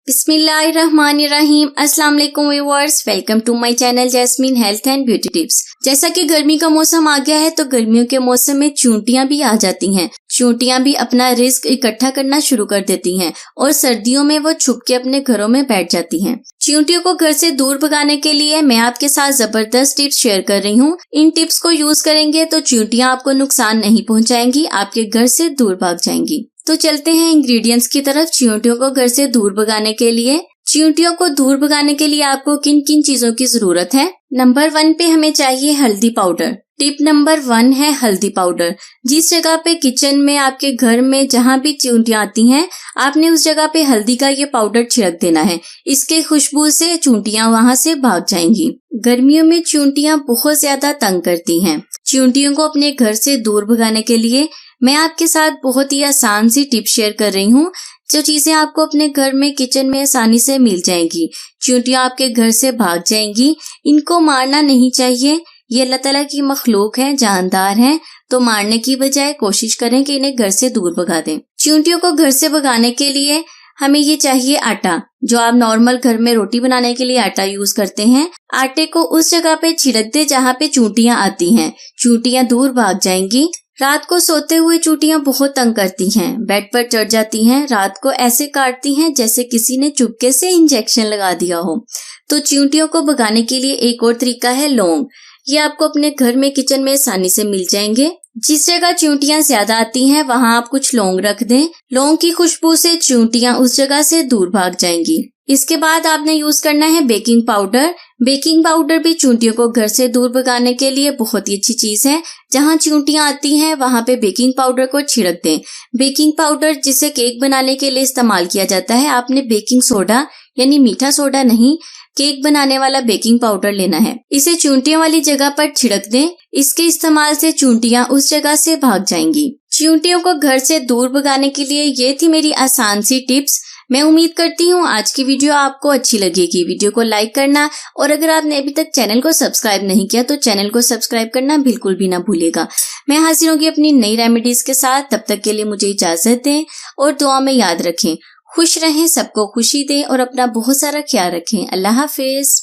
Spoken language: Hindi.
बिस्मिल्लाहिर्रहमानिर्रहीम। अस्सलाम वालेकुम viewers, welcome to my channel Jasmine health and beauty tips. जैसा कि गर्मी का मौसम आ गया है तो गर्मियों के मौसम में चींटियां भी आ जाती हैं। चींटियां भी अपना रिस्क इकट्ठा करना शुरू कर देती हैं और सर्दियों में वो छुप के अपने घरों में बैठ जाती हैं। चींटियों को घर से दूर भगाने के लिए मैं आपके साथ जबरदस्त टिप्स शेयर कर रही हूँ। इन टिप्स को यूज करेंगे तो चींटियां आपको नुकसान नहीं पहुँचाएंगी, आपके घर से दूर भाग जाएंगी। तो चलते हैं इंग्रेडिएंट्स की तरफ। चींटियों को घर से दूर भगाने के लिए आपको किन किन चीजों की जरूरत है। नंबर 1 पे हमें चाहिए हल्दी पाउडर। टिप नंबर 1 है हल्दी पाउडर। जिस जगह पे किचन में आपके घर में जहाँ भी चींटियां आती हैं, आपने उस जगह पे हल्दी का ये पाउडर छिड़क देना है। इसके खुशबू से चींटियां वहां से भाग जाएंगी। गर्मियों में चींटियां बहुत ज्यादा तंग करती हैं। चींटियों को अपने घर से दूर भगाने के लिए मैं आपके साथ बहुत ही आसान सी टिप शेयर कर रही हूँ, जो चीजें आपको अपने घर में किचन में आसानी से मिल जाएंगी। चींटियां आपके घर से भाग जाएंगी। इनको मारना नहीं चाहिए, ये अल्लाह ताला की मखलूक है, जानदार है, तो मारने की बजाय कोशिश करें कि इन्हें घर से दूर भगा दें। चींटियों को घर से भगाने के लिए हमें ये चाहिए आटा। जो आप नॉर्मल घर में रोटी बनाने के लिए आटा यूज करते हैं, आटे को उस जगह पे छिड़क दे जहाँ पे चींटियां आती हैं। चींटियां दूर भाग जाएंगी। रात को सोते हुए चींटियां बहुत तंग करती हैं, बेड पर चढ़ जाती हैं, रात को ऐसे काटती हैं जैसे किसी ने चुपके से इंजेक्शन लगा दिया हो। तो चींटियों को भगाने के लिए एक और तरीका है लौंग। ये आपको अपने घर में किचन में आसानी से मिल जाएंगे। जिस जगह चींटियां ज्यादा आती हैं वहां आप कुछ लौंग रख दें। लौंग की खुशबू से चींटियां उस जगह से दूर भाग जाएंगी। इसके बाद आपने यूज करना है बेकिंग पाउडर। बेकिंग पाउडर भी चींटियों को घर से दूर भगाने के लिए बहुत ही अच्छी चीज है। जहां चींटियां आती हैं वहां पे बेकिंग पाउडर को छिड़क दें। बेकिंग पाउडर जिसे केक बनाने के लिए इस्तेमाल किया जाता है, आपने बेकिंग सोडा यानी मीठा सोडा नहीं, केक बनाने वाला बेकिंग पाउडर लेना है। इसे चींटियों वाली जगह पर छिड़क दें। इसके इस्तेमाल से चींटियां उस जगह से भाग जाएंगी। चींटियों को घर से दूर भगाने के लिए ये थी मेरी आसान सी टिप्स। मैं उम्मीद करती हूँ आज की वीडियो आपको अच्छी लगेगी। वीडियो को लाइक करना और अगर आपने अभी तक चैनल को सब्सक्राइब नहीं किया तो चैनल को सब्सक्राइब करना बिल्कुल भी ना भूलिएगा। मैं हाजिर होंगी अपनी नई रेमेडीज के साथ। तब तक के लिए मुझे इजाजत दें और दुआ में याद रखें। खुश रहें, सबको खुशी दें और अपना बहुत सारा ख्याल रखें। अल्लाह हाफिज।